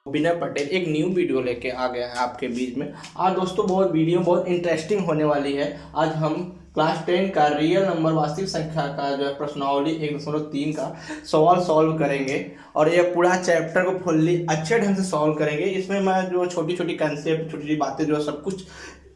विनय पटेल एक new video लेके आ गया है आपके बीच में। आज दोस्तों बहुत इंटरेस्टिंग होने वाली है। आज हम क्लास 10 का रियल नंबर वास्तविक संख्या का जो है प्रश्नावली 1.3 का सवाल सॉल्व करेंगे और ये पूरा चैप्टर को फुल्ली अच्छे ढंग से सॉल्व करेंगे। इसमें मैं जो छोटी छोटी कंसेप्ट, छोटी छोटी बातें जो है सब कुछ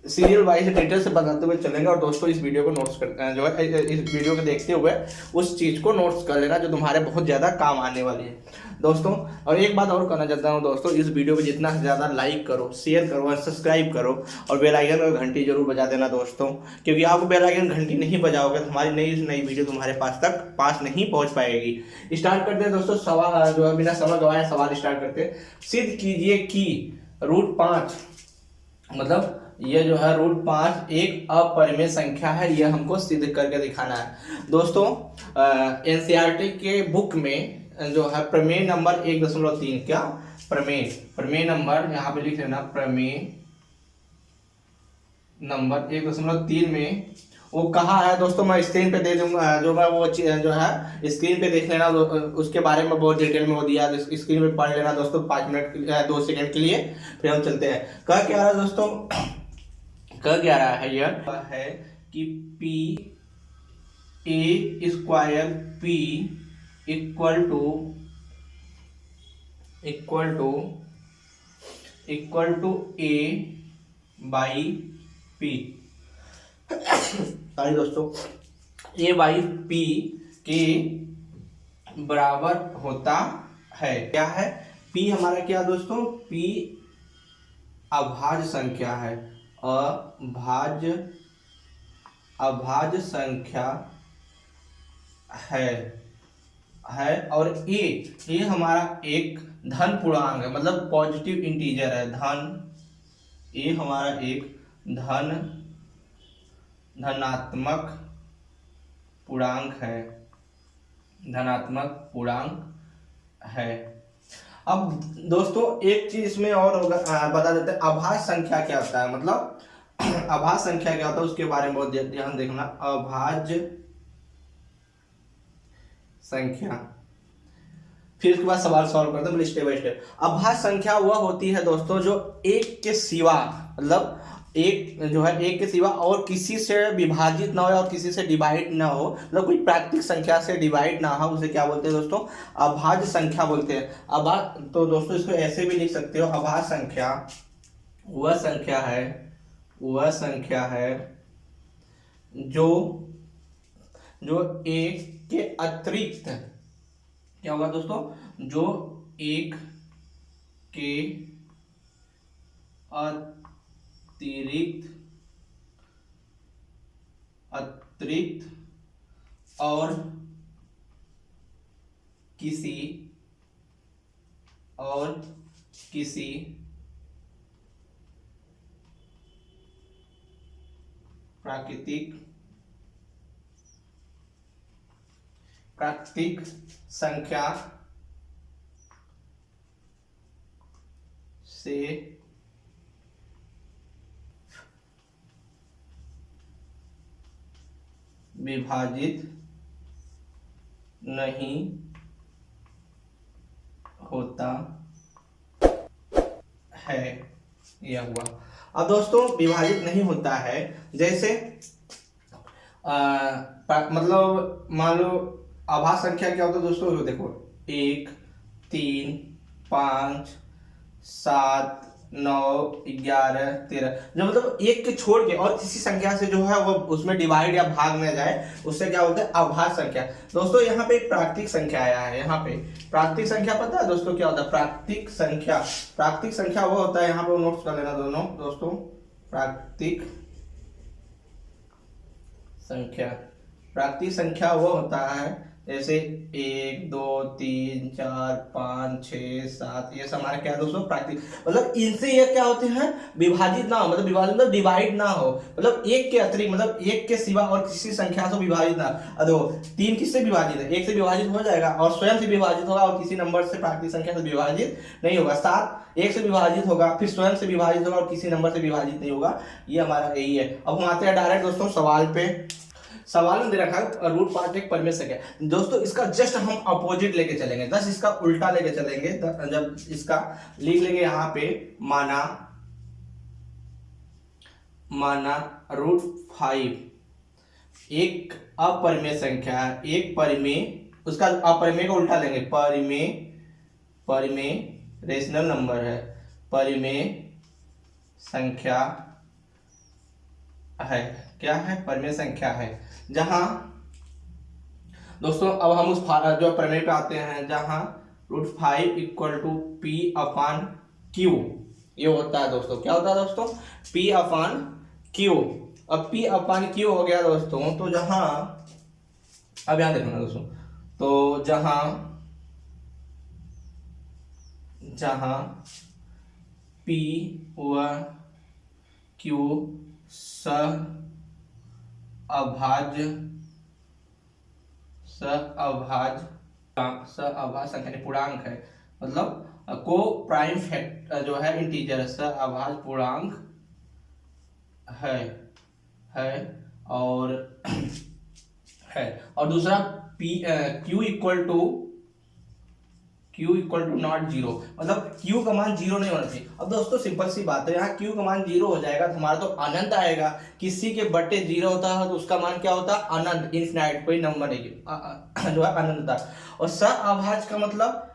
सीरियल वाइज डिटेल से बताते हुए चलेंगे। और दोस्तों इस वीडियो को नोट्स कर जो है इस वीडियो को देखते हुए उस चीज़ को नोट्स कर लेना जो तुम्हारे बहुत ज़्यादा काम आने वाली है दोस्तों। और एक बात और करना चाहता हूँ दोस्तों, इस वीडियो को जितना ज़्यादा लाइक करो, शेयर करो और सब्सक्राइब करो और बेल आइकन और घंटी जरूर बजा देना दोस्तों, क्योंकि आप बेल आइकन घंटी नहीं बजाओगे तो हमारी नई वीडियो तुम्हारे पास नहीं पहुँच पाएगी। स्टार्ट करते हैं दोस्तों। सवाल जो है बिना समय गवाए सवाल स्टार्ट करते हैं। सिद्ध कीजिए कि रूट 5 मतलब ये जो है रूट 5 एक अपरिमेय संख्या है। ये हमको सिद्ध करके दिखाना है दोस्तों। एनसीईआरटी के बुक में जो है प्रमेय नंबर 1.3 क्या प्रमेय नंबर यहाँ पे लिख लेना। प्रमेय नंबर 1.3 में वो कहा है दोस्तों, मैं स्क्रीन पे दे दूंगा, जो मैं वो जो है स्क्रीन पे देख लेना। उसके बारे में बहुत डिटेल में वो दिया, स्क्रीन पे पढ़ लेना दोस्तों 5 मिनट 2 सेकंड के लिए। फिर हम चलते हैं। कह क्या रहा है दोस्तों, कह क्या रहा है, यह है कि P A square P equal to A by P. Sorry दोस्तों, ए बाई पी के बराबर होता है। क्या है? पी हमारा क्या दोस्तों, पी अभाज्य संख्या है। अभाज्य संख्या है और ए हमारा एक धन पूर्णांक है, मतलब पॉजिटिव इंटीजर है। ए हमारा एक धनात्मक पूर्णांक है। अब दोस्तों एक चीज इसमें और बता देते हैं, अभाज्य संख्या क्या होता है, मतलब अभाज्य संख्या क्या होता है उसके बारे में बहुत ध्यान देखना। अभाज्य संख्या, फिर उसके बाद सवाल सॉल्व करते हैं स्टेप बाय स्टेप। अभाज्य संख्या वह होती है दोस्तों जो एक के सिवा, मतलब एक जो है एक के सिवा और किसी से विभाजित ना हो और किसी से डिवाइड ना हो, मतलब कोई प्राकृतिक संख्या से डिवाइड ना हो, उसे क्या बोलते हैं दोस्तों, अभाज्य संख्या बोलते हैं। तो दोस्तों इसको ऐसे भी लिख सकते हो, अभाज्य संख्या वह संख्या है जो एक के अतिरिक्त, क्या होगा दोस्तों, जो एक के अतिरिक्त और किसी प्राकृतिक संख्या से विभाजित नहीं होता है। यह हुआ। अब दोस्तों विभाजित नहीं होता है, जैसे मतलब मान लो अभाज्य संख्या क्या होता है दोस्तों, देखो 1 3 5 7 9 11 13, जो मतलब एक के छोड़ के और किसी संख्या से जो है वो उसमें डिवाइड या भाग न जाए, उससे क्या बोलते हैं, अभाज्य संख्या। दोस्तों यहाँ पे एक प्राकृतिक संख्या आया है। यहाँ पे प्राकृतिक संख्या पता है दोस्तों क्या होता है? प्राकृतिक संख्या वो होता है, यहाँ पे नोट्स कर लेना दोनों दोस्तों। प्राकृतिक संख्या वो होता है जैसे 1 2 3 4 5 6 7, ये सब हमारे क्या है दोस्तों, प्राकृतिक, मतलब इनसे ये क्या होते हैं, विभाजित ना हो, मतलब विभाजित मतलब डिवाइड ना हो, मतलब एक के अतिरिक्त, मतलब एक के सिवा और किसी संख्या से विभाजित ना। देखो 3 किससे विभाजित है, 1 से विभाजित हो जाएगा और स्वयं से विभाजित होगा और किसी नंबर से प्राकृतिक संख्या से विभाजित नहीं होगा। 7 1 से विभाजित होगा, फिर स्वयं से विभाजित होगा और किसी नंबर से विभाजित नहीं होगा। ये हमारा यही है। अब हम आते हैं डायरेक्ट दोस्तों सवाल पे। सवाल में दे रखा है रूट पार्ट एक परिमेय संख्या दोस्तों, इसका जस्ट हम अपोजिट लेके चलेंगे, दस इसका उल्टा लेके चलेंगे। जब इसका लिख लेंगे यहाँ पे माना √5 एक अपरिमेय संख्या है, एक परिमेय, उसका अपरिमेय को उल्टा लेंगे, परिमेय रेशनल नंबर है, परिमेय संख्या है, क्या है, परिमेय संख्या है। जहां दोस्तों अब हम उस जो प्रमेय पे आते हैं, जहां √5 = P/Q ये होता है दोस्तों। क्या होता है दोस्तों? P/Q। अब P/Q हो गया दोस्तों, तो जहां अब यहां देखना दोस्तों, तो जहां P व Q सअभाज्य संख्या पूर्णांक है, मतलब को प्राइम फैक्टर जो है इंटीजर सअभाज्य पूर्णांक है और दूसरा Q = ≠0, मतलब Q का मान 0 नहीं होना चाहिए। अब दोस्तों सिंपल सी बात है, यहाँ Q का मान 0 हो जाएगा तो हमारा तो अनंत आएगा। किसी के बटे 0 होता है तो उसका मान क्या होता है? अनंत, इनफिनाइट, कोई नंबर नहीं जो है अनंतता। और सअभाज्य का मतलब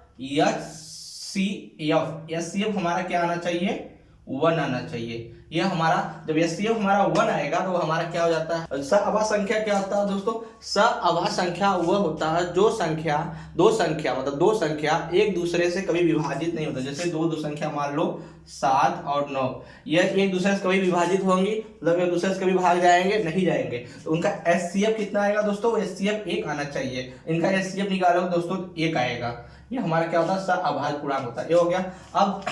HCF हमारा क्या आना चाहिए? 1 आना चाहिए। ये हमारा जब HCF हमारा 1 आएगा तो हमारा क्या हो जाता है? सअभाज्य संख्या क्या होता है दोस्तों? सअभाज्य संख्या वह होता है जो दो संख्या एक दूसरे से कभी विभाजित नहीं होता। जैसे दो संख्या मान लो 7 और 9, यह एक दूसरे से कभी विभाजित होंगी, मतलब एक दूसरे से कभी भाग जाएंगे नहीं जाएंगे, तो उनका HCF कितना आएगा दोस्तों? HCF 1 आना चाहिए। इनका HCF निकालोगे दोस्तों 1 आएगा। ये हमारा क्या होता है? सअभाज्य पूर्णांक होता है। ये हो गया। अब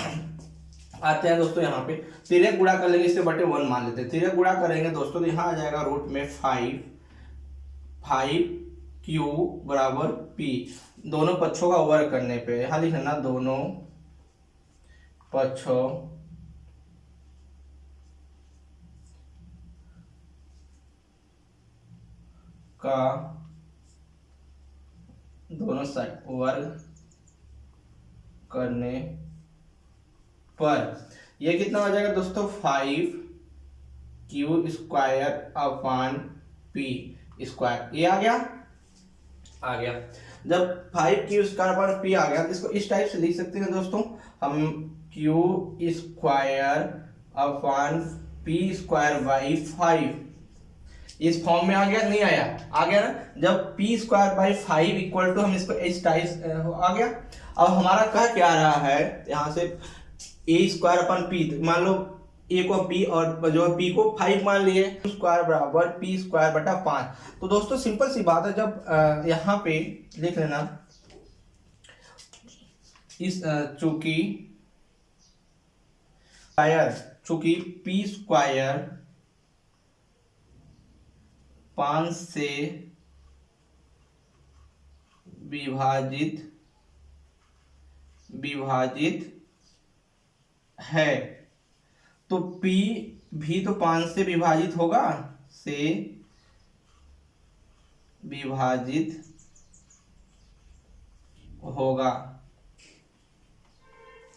आते हैं दोस्तों यहाँ पे तिर्यक गुणा कर लेंगे, इससे बटे 1 मान लेते हैं। तिर्यक गुणा करेंगे दोस्तों तो यहाँ आ जाएगा रूट में 5Q = P। दोनों पक्षों का वर्ग करने पे यहाँ लिखना दोनों पक्षों का दोनों साइड वर्ग करने पर ये कितना हो जाएगा दोस्तों? 5Q² P²। ये आ गया। जब 5Q² P आ गया तो इसको इस टाइप से लिख सकते हैं दोस्तों हम, Q² P²/5। इस फॉर्म में आ गया? नहीं आया? आ गया ना। जब P²/5 = हम इसको इस टाइप आ गया। अब हमारा कह क्या रहा है यहाँ से? A² P, मान लो A को P और जो P को 5 मान लिए, स्क्वायर बराबर P²/5। तो दोस्तों सिंपल सी बात है, जब यहाँ पे लिख लेना इस चूंकि P² 5 से विभाजित है, तो P भी तो 5 से विभाजित होगा,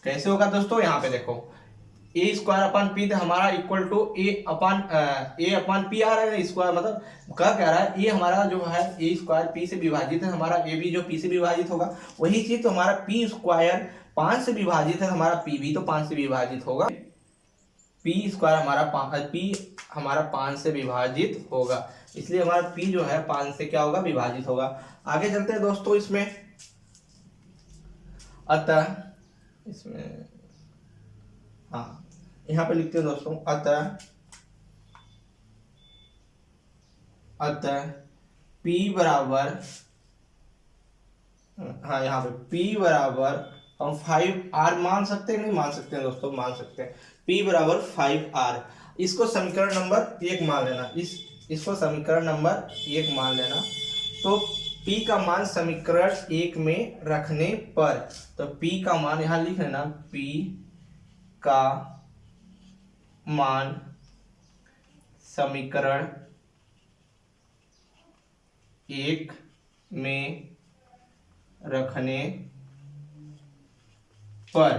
कैसे होगा दोस्तों? यहाँ पे देखो A² P हमारा इक्वल टू A/P आ रहा है स्क्वायर, मतलब क्या कह रहा है? ये हमारा जो है A² P से विभाजित है, हमारा A भी जो P से विभाजित होगा, वही चीज तो हमारा P² 5 से विभाजित है, हमारा P भी तो 5 से विभाजित होगा। P² हमारा 5 से विभाजित होगा, इसलिए हमारा P जो है 5 से क्या होगा? विभाजित होगा। आगे चलते हैं दोस्तों इसमें। अतः इसमें यहाँ पे लिखते हैं दोस्तों, अतः P बराबर, यहाँ पे P बराबर हम 5R मान सकते हैं? नहीं मान सकते हैं दोस्तों, मान सकते हैं। P बराबर 5R। इसको समीकरण नंबर 1 मान लेना, इसको समीकरण नंबर 1 मान लेना। तो P का मान समीकरण 1 में रखने पर, तो P का मान यहाँ लिख लेना, P का मान समीकरण 1 में रखने पर,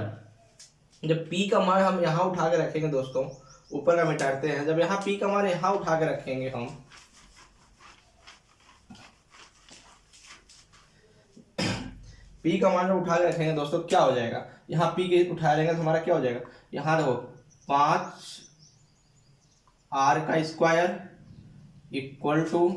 जब p का मान हम यहाँ उठा के रखेंगे दोस्तों, ऊपर का मिटाते हैं, जब यहाँ p का मान यहाँ उठा के रखेंगे हम, p का मान जब उठा के रखेंगे दोस्तों क्या हो जाएगा, यहाँ p के उठा लेंगे तो हमारा क्या हो जाएगा, यहाँ देखो 5r का स्क्वायर इक्वल टू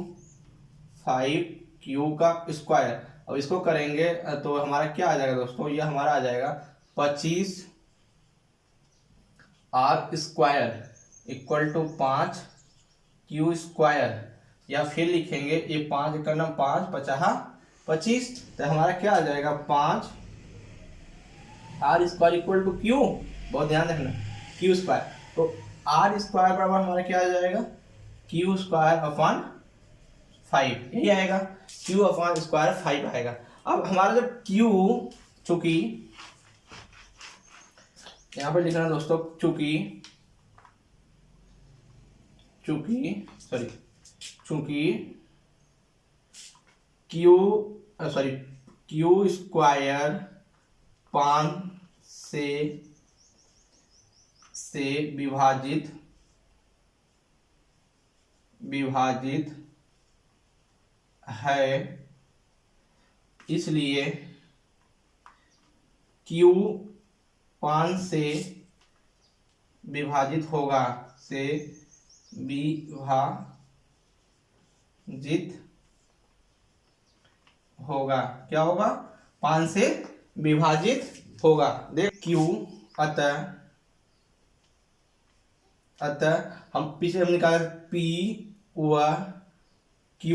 5q का स्क्वायर। अब इसको करेंगे तो हमारा क्या आ जाएगा दोस्तों, ये हमारा आ जाएगा 25r square equal to 5q square, या फिर लिखेंगे ये 5 का नाम 5 50 25, तो हमारा क्या आ जाएगा 5r square equal to q, बहुत ध्यान रखना q स्क्वायर, तो r स्क्वायर बराबर हमारा क्या आ जाएगा q स्क्वायर अपॉन 5, यही आएगा q अपॉन स्क्वायर 5 आएगा। अब हमारा जब q, चूंकि यहाँ पर लिखना दोस्तों, चूंकि q स्क्वायर 5 से विभाजित है, इसलिए q 5 से विभाजित होगा, क्या होगा 5 से विभाजित होगा। देख q, अतः हम पीछे हम निकाले p व q,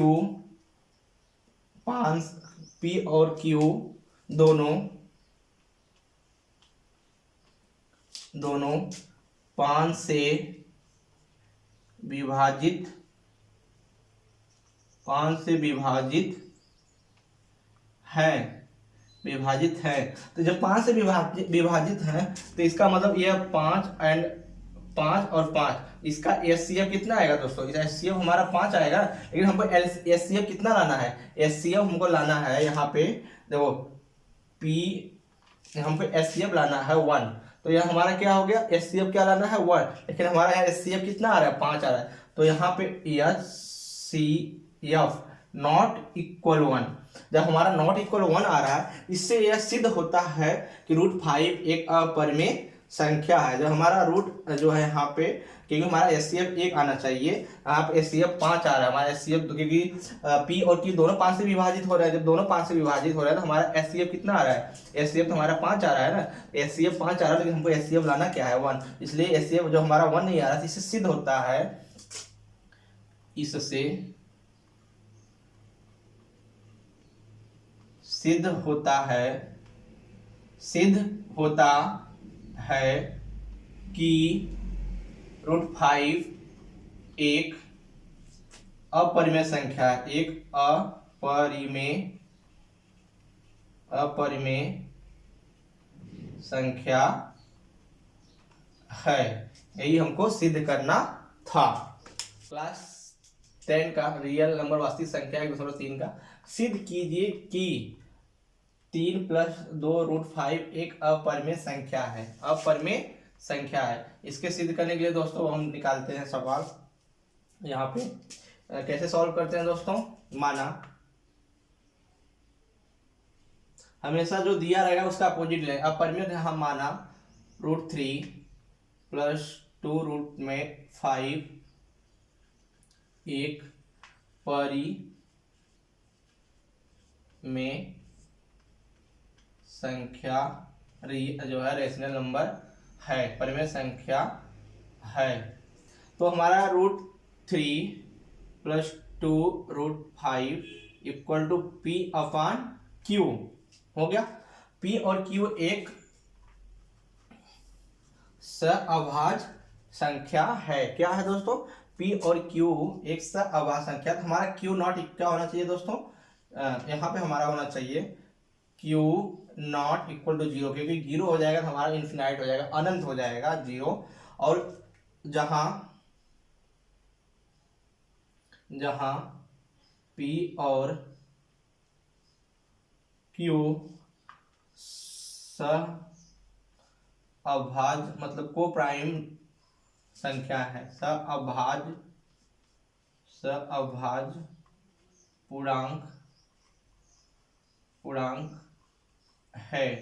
5 p और q दोनों 5 से विभाजित है, तो जब 5 से विभाजित है तो इसका मतलब यह 5 और 5, इसका एचसीएफ कितना आएगा दोस्तों, इसका एचसीएफ हमारा 5 आएगा, लेकिन हमको एचसीएफ कितना लाना है, एचसीएफ हमको लाना है यहाँ पे देखो p, हमको एचसीएफ लाना है 1, तो यह हमारा क्या हो गया, एचसीएफ क्या लाना है 1, लेकिन हमारा यहाँ एचसीएफ कितना आ रहा है 5 आ रहा है, तो यहाँ पे एचसीएफ नॉट इक्वल 1, जब हमारा नॉट इक्वल 1 आ रहा है, इससे यह सिद्ध होता है कि √5 एक अपरिमेय संख्या है। जब हमारा रूट जो है यहाँ पे, क्योंकि हमारा एचसीएफ 1 आना चाहिए, यहाँ पे एचसीएफ 5 आ रहा है, हमारा एचसीएफ क्योंकि p और q दोनों 5 से विभाजित हो रहा है, जब दोनों 5 से विभाजित हो रहा है तो हमारा एचसीएफ कितना आ रहा है, एचसीएफ तो हमारा 5 आ रहा है ना, एचसीएफ 5 आ रहा है, लेकिन हमको एचसीएफ लाना क्या है 1, इसलिए एचसीएफ जो हमारा 1 नहीं आ रहा है, इससे सिद्ध होता है कि √5 एक अपरिमेय संख्या है, यही हमको सिद्ध करना था। क्लास 10 का रियल नंबर वास्तविक संख्या 1.3 का सिद्ध कीजिए कि 3 + 2 √5 एक अपरिमेय संख्या है। इसके सिद्ध करने के लिए दोस्तों हम निकालते हैं सवाल, यहाँ पे कैसे सॉल्व करते हैं दोस्तों, माना हमेशा जो दिया रहेगा उसका अपोजिट लें, अपरिमेय हम माना √3 + 2 √5 एक परिमेय संख्या जो है रेशनल नंबर है, परिमेय संख्या है, तो हमारा √3 + 2 √5 इक्वल टू p/q हो गया। p और q एक सहअभाज्य संख्या है, क्या है दोस्तों, p और q एक सहअभाज्य संख्या, तो हमारा q नॉट क्या होना चाहिए दोस्तों, यहाँ पे हमारा होना चाहिए q नॉट इक्वल टू 0, क्योंकि 0 हो जाएगा तो हमारा इन्फिनाइट हो जाएगा, अनंत हो जाएगा 0, और जहां P और Q सहअभाज्य मतलब को प्राइम संख्या है, सहअभाज्य पूर्णांक है।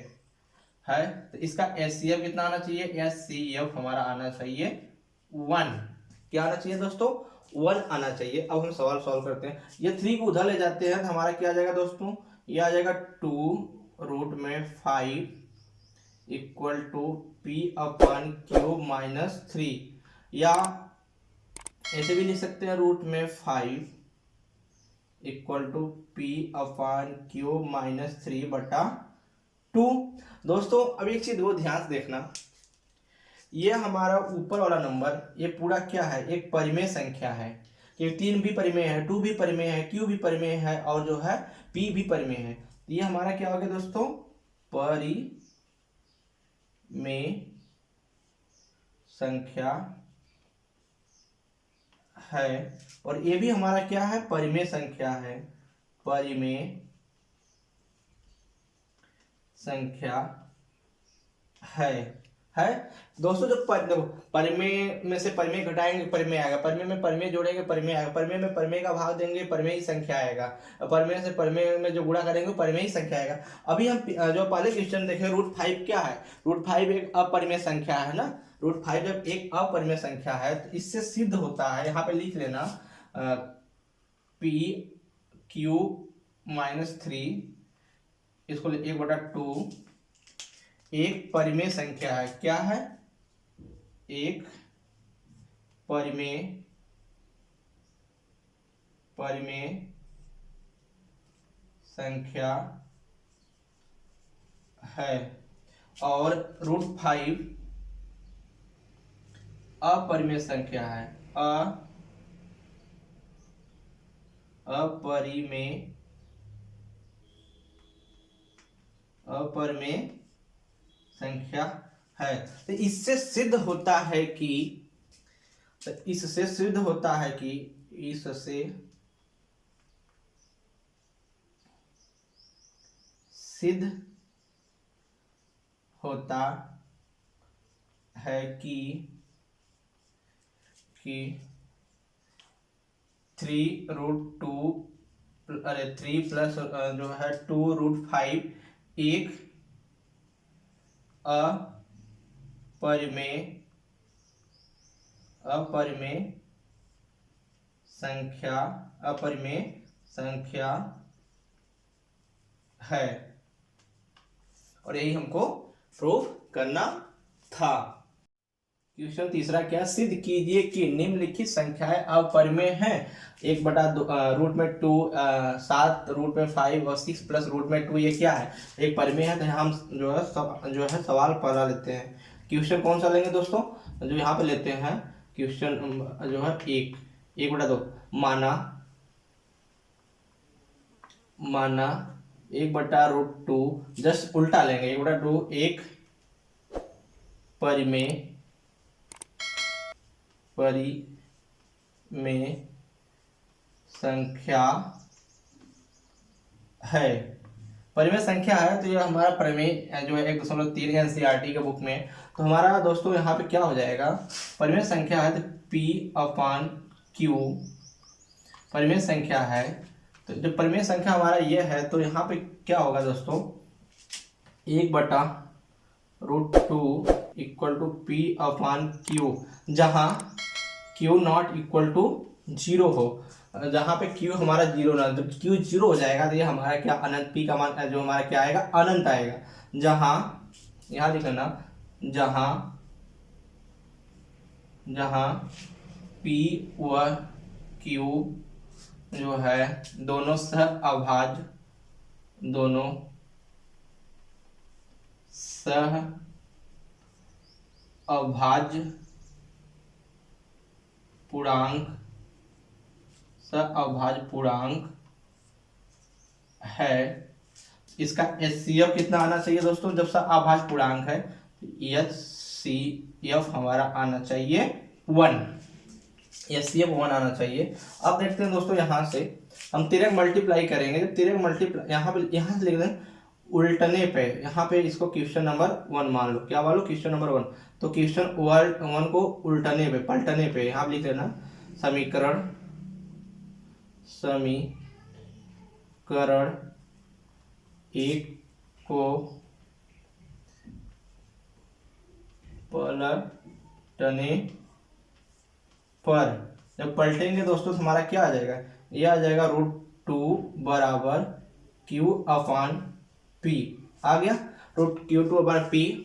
तो इसका एचसीएफ कितना आना चाहिए? एचसीएफ हमारा आना चाहिए 1। क्या आना चाहिए दोस्तों? 1 आना चाहिए। अब हम सवाल सॉल्व करते हैं। ये 3 को उधर ले जाते हैं तो हमारा क्या आ जाएगा दोस्तों? ये आ जाएगा 2√5 इक्वल टू P/3, या ऐसे भी लिख सकते हैं √5 इक्वल टू P/3/2। दोस्तों अब एक चीज वो ध्यान से देखना, ये हमारा ऊपर वाला नंबर ये पूरा क्या है? एक परिमेय संख्या है। ये 3 भी परिमेय है, 2 भी परिमेय है, Q भी परिमेय है और जो है P भी परिमेय है। ये हमारा क्या हो गया दोस्तों? परिमेय संख्या है। और ये भी हमारा क्या है? परिमेय संख्या है। परिमेय संख्या है दोस्तों। जब परिमेय में से परिमेय घटाएंगे परिमेय आएगा, परिमेय में परिमेय जोड़ेंगे परिमेय आएगा, परिमेय में परिमेय का भाग देंगे परिमेय ही संख्या आएगा, परिमेय से परिमेय में जो गुणा करेंगे परिमेय ही संख्या आएगा। अभी हम जो पहले क्वेश्चन देखे √5 क्या है? √5 एक अपरिमेय संख्या है ना। √5 जब एक अपरिमेय संख्या है तो इससे सिद्ध होता है, यहाँ पे लिख लेना P/Q-3 इसको 1/2 एक परिमेय संख्या है। क्या है? एक परिमेय संख्या है। और √5 अपरिमेय संख्या है। अपरिमेय संख्या है। तो इससे सिद्ध होता है कि सिद्ध होता है कि 3 प्लस जो है 2√5 एक अपरिमेय संख्या है। और यही हमको प्रूव करना था। क्वेश्चन तीसरा क्या? सिद्ध कीजिए कि निम्नलिखित संख्याएं अपरिमेय हैं। 1/√2 7√5 और 6 प्लस √2 ये क्या है? एक परिमेय है। तो हम जो है सवाल पढ़ा लेते हैं। क्वेश्चन कौन सा लेंगे दोस्तों? जो यहाँ पे लेते हैं क्वेश्चन जो है 1/2 माना 1/√2 जस्ट उल्टा लेंगे। 1/2 एक परिमेय संख्या है। परिमेय संख्या है तो ये हमारा परिमेय जो है 1.3 एनसीईआरटी के बुक में। तो हमारा दोस्तों यहाँ पे क्या हो जाएगा? परिमेय संख्या है तो P/Q परिमेय संख्या है। तो जब परिमेय संख्या हमारा ये है तो यहाँ पे क्या होगा दोस्तों? 1/√2 इक्वल टू P/Q, जहाँ Q0 इक्वल टू 0 हो। जहाँ पे Q हमारा 0 ना, जब Q 0 हो जाएगा तो ये हमारा क्या अनंत P का मान जो हमारा क्या आएगा? अनंत आएगा। जहाँ यहाँ लिख लेना, जहाँ P व Q जो है दोनों सहअभाज्य पूर्णांक है। इसका एचसीएफ कितना आना चाहिए दोस्तों? जब सहअभाज्य पूर्णांक है तो एचसीएफ हमारा आना चाहिए 1। HCF 1 आना चाहिए। अब देखते हैं दोस्तों, यहाँ से हम तिरक मल्टीप्लाई करेंगे। जब तिरक मल्टीप्लाई यहाँ से लिख दें उल्टने पे, यहाँ पे इसको क्वेश्चन नंबर 1 मान लो। क्या मान लो? Question number 1। तो क्वेश्चन 1 को उल्टने पे, पलटने पे यहाँ लिख लेना समीकरण एक को पलटने पर, जब पलटेंगे दोस्तों तो हमारा क्या आ जाएगा? ये आ जाएगा √2 बराबर Q/P। आ गया √Q/P।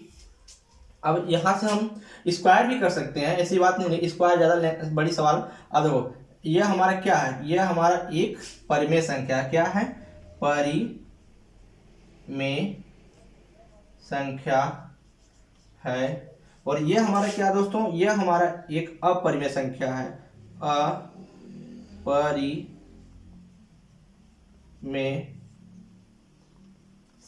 अब यहाँ से हम स्क्वायर भी कर सकते हैं, ऐसी बात नहीं है, स्क्वायर ज़्यादा बड़ी सवाल। अब देखो ये हमारा क्या है? ये हमारा एक परिमेय संख्या, क्या है? परिमेय संख्या है। और ये हमारा क्या दोस्तों? ये हमारा एक अपरिमेय संख्या है, अपरिमेय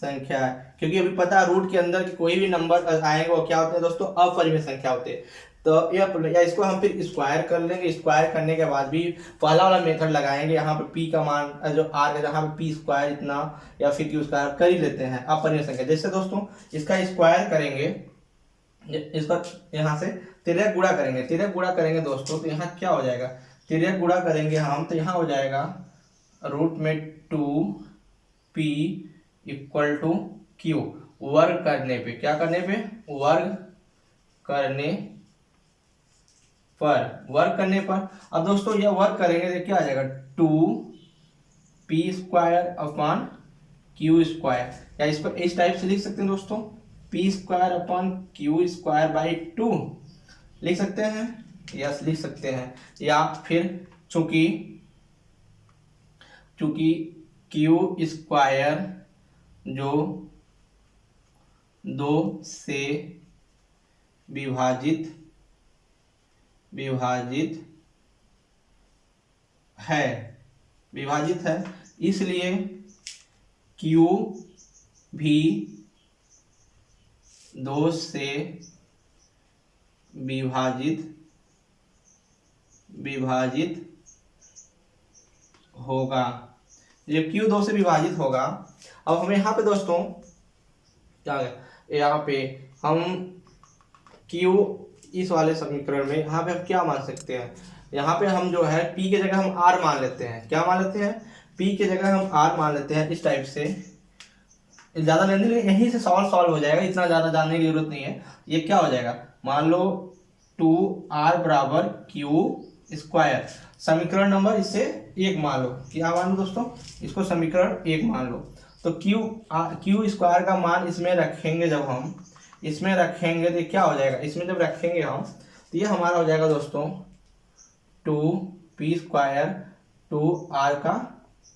संख्या है। क्योंकि अभी पता है रूट के अंदर कि कोई भी नंबर आएंगे वो क्या होते हैं दोस्तों? अपरिमेय संख्या होते हैं। तो या इसको हम फिर स्क्वायर कर लेंगे। स्क्वायर करने के बाद भी पहला वाला मेथड लगाएंगे। यहाँ पे p का मान जो r है, जहाँ पे p स्क्वायर इतना या फिर q स्क्वायर कर ही लेते हैं अपरिमेय संख्या। जैसे दोस्तों इसका स्क्वायर करेंगे, इसका यहाँ से तिर्यक गुणा करेंगे। तिर्यक गुणा करेंगे दोस्तों तो यहाँ क्या हो जाएगा? तिर्यक गुणा करेंगे हम तो यहाँ हो जाएगा √2p = q। वर्ग करने पे, क्या करने पे? वर्ग करने पर, वर्ग करने पर। अब दोस्तों यह वर्ग करेंगे तो क्या आ जाएगा? 2p² / q²। या इसको इस टाइप से लिख सकते हैं दोस्तों, p² / q²/2 लिख सकते हैं। यस, लिख सकते हैं। या फिर चूंकि q² जो 2 से विभाजित है, इसलिए q भी 2 से विभाजित होगा। ये q 2 से विभाजित होगा। अब हमें यहाँ पे दोस्तों क्या है? यहाँ पे हम q इस वाले समीकरण में यहाँ पे हम क्या मान सकते हैं? यहाँ पे हम जो है p के जगह हम r मान लेते हैं। क्या मान लेते हैं? p के जगह हम r मान लेते हैं। इस टाइप से ज़्यादा लेने के लिए यहीं से सवाल सॉल्व हो जाएगा, इतना ज़्यादा जानने की जरूरत नहीं है। ये क्या हो जाएगा? मान लो 2r = q²। समीकरण नंबर इसे 1 मान लो। क्या मान लो दोस्तों? इसको समीकरण 1 मान लो। तो q² का मान इसमें रखेंगे, जब हम इसमें रखेंगे तो क्या हो जाएगा? इसमें जब रखेंगे हम तो ये हमारा हो जाएगा दोस्तों 2p² 2r का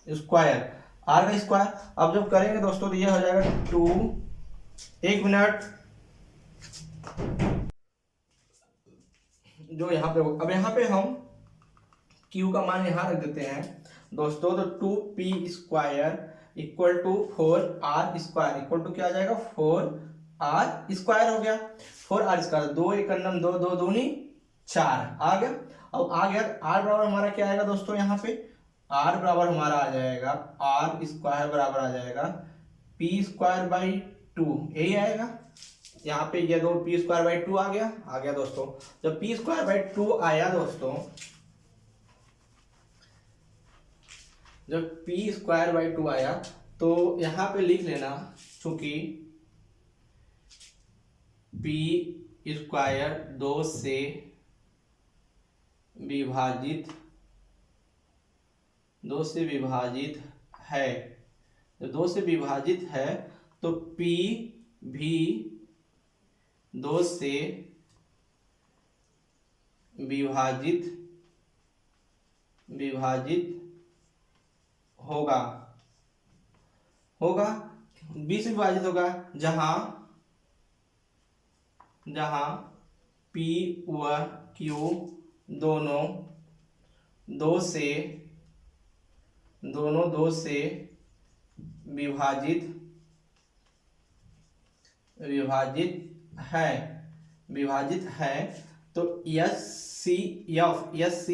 स्क्वायर, r का स्क्वायर। अब जब करेंगे दोस्तों तो ये हो जाएगा 2, 1 मिनट, जो यहाँ पे अब यहाँ पे हम q का मान यहाँ रख देते हैं दोस्तों। तो 2p² = 4r² क्या आ जाएगा? 4r² हो गया। 4r², 2 × 2 2 दूनी 4 आ गया। अब आ गया r बराबर हमारा क्या आएगा दोस्तों? यहाँ पे r बराबर हमारा आ जाएगा r² बराबर आ जाएगा p²/2, यही आएगा। यहाँ पे ये दो p²/2 आ गया दोस्तों। जब p²/2 आया दोस्तों, जब p²/2 आया तो यहाँ पे लिख लेना, चूंकि p² 2 से विभाजित है, जब 2 से विभाजित है तो p भी 2 से विभाजित होगा 20 से विभाजित होगा, जहां p व q दोनों 2 से विभाजित है। तो S C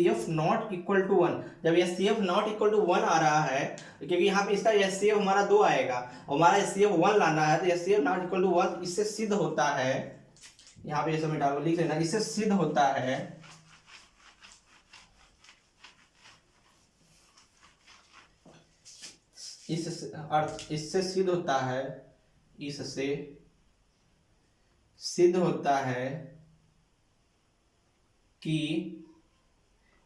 F not equal to 1, जब S C F not equal to 1 आ रहा है, क्योंकि यहाँ पे इसका एस सी एफ हमारा 2 आएगा, हमारा एस सी एफ 1 लाना है, तो S C F not equal to 1 इससे सिद्ध होता है, यहाँ पे ये सब मिटा लिख लेना, इससे सिद्ध होता है इससे सिद्ध होता है, इससे सिद्ध होता है कि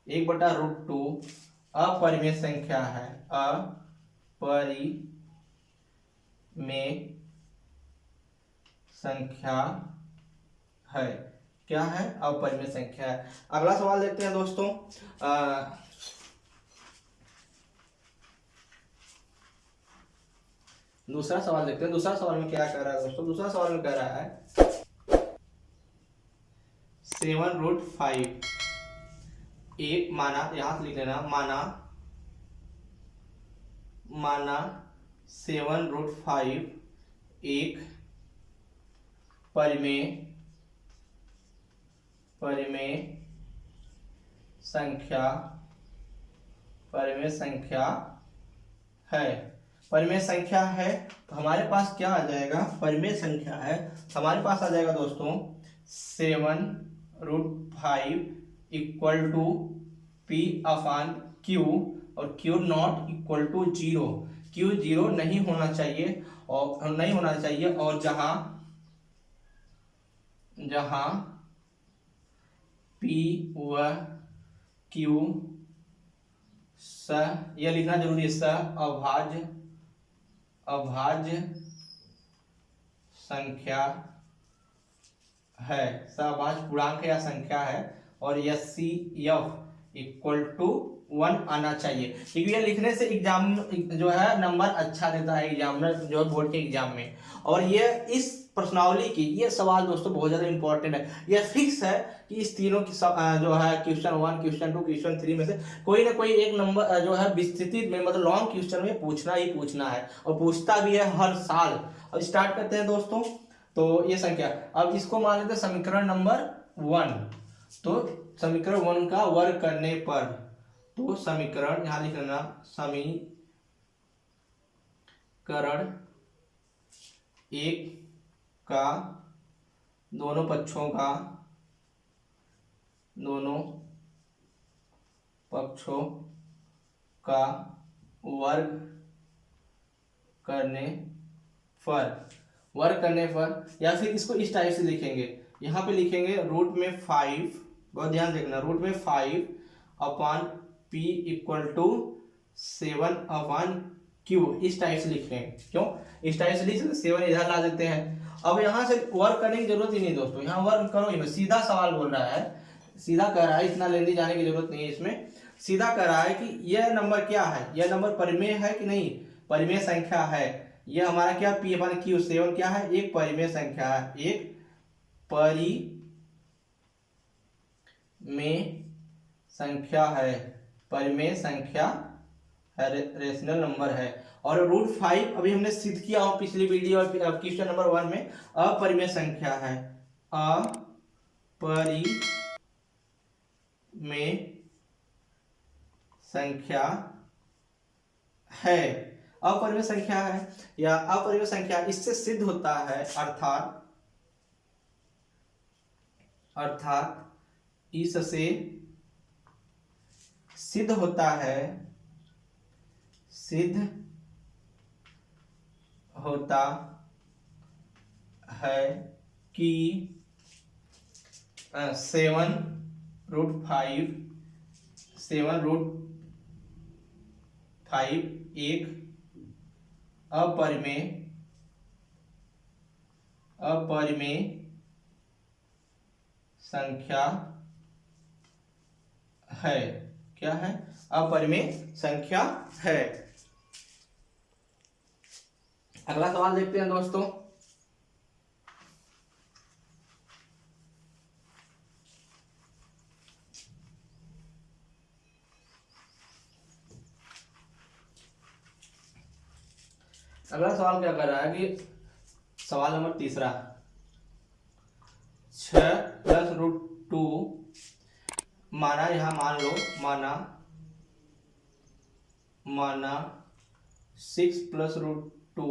1/√2 अपरिमेय संख्या है, अपरिमेय संख्या है। क्या है? अपरिमेय संख्या है। अगला सवाल देखते हैं दोस्तों। दूसरा सवाल देखते हैं। दूसरा सवाल में क्या कह रहा है दोस्तों? दूसरा सवाल में कह रहा है 7√5 एक माना, यहां से लिख लेना, माना 7√5 एक परिमेय संख्या है। परिमेय संख्या है तो हमारे पास क्या आ जाएगा? परिमेय संख्या है हमारे पास आ जाएगा दोस्तों 7√5 equal to P upon Q, और Q not equal to 0। Q 0 नहीं होना चाहिए, और जहां P व Q यह लिखना जरूरी है, अभाज्य संख्या है, सहभाज्य पूर्णांक या संख्या है, और S C F equal to 1 आना चाहिए, क्योंकि ये लिखने से एग्जाम जो है नंबर अच्छा देता है एग्जाम में, जो बोर्ड के एग्जाम में। और ये इस प्रश्नावली की ये सवाल दोस्तों बहुत ज़्यादा इंपॉर्टेंट है। ये फिक्स है कि इस तीनों की जो है क्वेश्चन 1, क्वेश्चन 2, क्वेश्चन 3 में से कोई ना कोई एक नंबर जो है विस्तृत में, मतलब लॉन्ग क्वेश्चन में पूछना ही पूछना है, और पूछता भी है हर साल। अब स्टार्ट करते हैं दोस्तों। तो ये संख्या, अब इसको मान लेते हैं समीकरण नंबर 1। तो समीकरण 1 का वर्ग करने पर, तो समीकरण यहां लिख लेना, समीकरण 1 का दोनों पक्षों का वर्ग करने पर, या फिर इसको इस टाइप से लिखेंगे, यहाँ पे लिखेंगे √5, बहुत ध्यान देखना, √5 अपान P इक्वल टू 7/Q, इस टाइप से लिख रहे हैं। क्यों इस टाइप से लिख सकते? 7 इधर ला देते हैं। अब यहाँ से वर्क करने की जरूरत ही नहीं दोस्तों, यहाँ वर्क करो ही, सीधा सवाल बोल रहा है, सीधा कह रहा है, इतना लेंदी जाने की जरूरत नहीं है इसमें। सीधा कह रहा है कि यह नंबर क्या है, यह नंबर परिमेय है कि नहीं, परिमेय संख्या है। यह हमारा क्या P/Q 7 क्या है? एक परिमेय संख्या है, एक परिमेय संख्या है, रेशनल नंबर है। और √5 अभी हमने सिद्ध किया हो पिछली वीडियो और क्वेश्चन नंबर 1 में, अपरिमेय संख्या है, अपरिमेय संख्या है, अपरिमेय संख्या है, या अपरिमेय संख्या इससे सिद्ध होता है, अर्थात इससे सिद्ध होता है कि 7√5 एक अपरिमेय संख्या है। क्या है? अपरिमेय संख्या है। अगला सवाल देखते हैं दोस्तों। अगला सवाल क्या कर रहा है कि सवाल नंबर 3, 6 + टू, माना यहाँ मान लो माना 6 प्लस रूट टू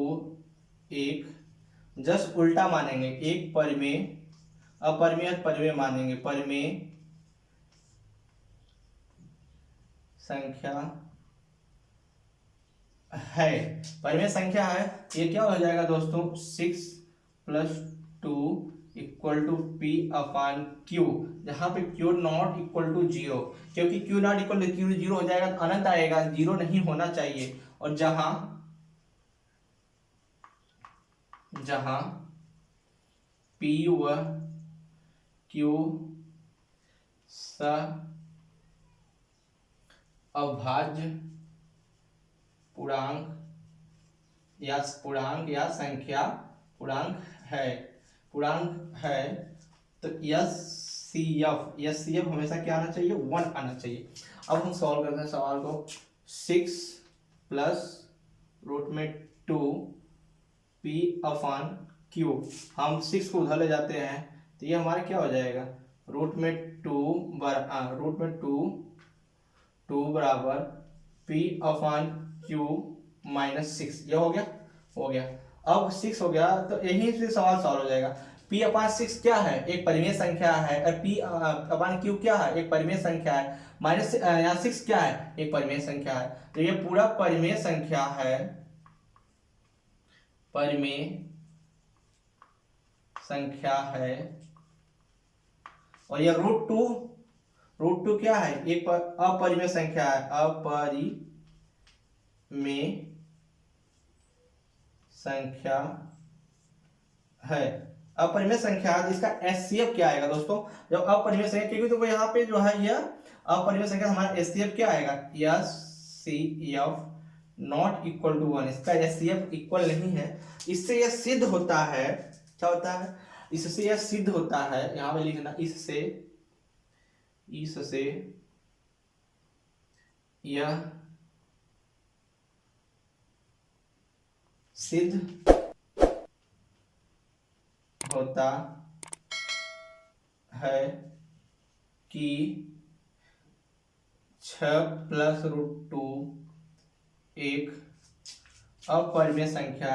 एक, जस्ट उल्टा मानेंगे, एक परिमेय अपरिमेय परिमेय मानेंगे, परिमेय संख्या है, परिमेय संख्या है। ये क्या हो जाएगा दोस्तों, 6 plus two equal to P upon Q, जहां पे Q not equal to zero, क्योंकि Q not equal to Q zero हो जाएगा तो अनंत आएगा, जीरो नहीं होना चाहिए। और जहां पी व क्यू अभाज्य पूर्णांक या संख्या पूर्णांक है तो एस सी एफ हमेशा क्या आना चाहिए, 1 आना चाहिए। अब हम सॉल्व करते हैं सवाल को। 6 प्लस रूट में 2 पी अपान क्यू, हम 6 को उधर ले जाते हैं तो ये हमारा क्या हो जाएगा, रूट में 2 बराबर पी अपान क्यू माइनस 6, ये हो गया। अब 6 हो गया तो यहीं से सवाल सॉल्व हो जाएगा। पी अपान 6 क्या है, एक परिमेय संख्या है, और पी अपान क्यू क्या है, एक परिमेय संख्या है, माइनस यहाँ 6 क्या है, एक परिमेय संख्या है। तो ये पूरा परिमेय संख्या है, और यह रूट टू क्या है, एक अपरिमेय संख्या है, अपरिमेय संख्या है। इसका एचसीएफ क्या आएगा दोस्तों, जब अपरिमेय संख्या, क्योंकि तो यहाँ पे जो है यह अपरिमेय संख्या, हमारा एचसीएफ क्या आएगा, एचसीएफ नॉट इक्वल टू 1, इसका एचसीएफ इक्वल नहीं है। इससे यह सिद्ध होता है, क्या होता है, इससे यह सिद्ध होता है, यहाँ पे लिखना, इससे यह सिद्ध होता है कि 6 प्लस रूट टू एक अपरिमेय संख्या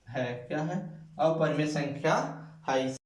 है, क्या है, अपरिमेय संख्या है।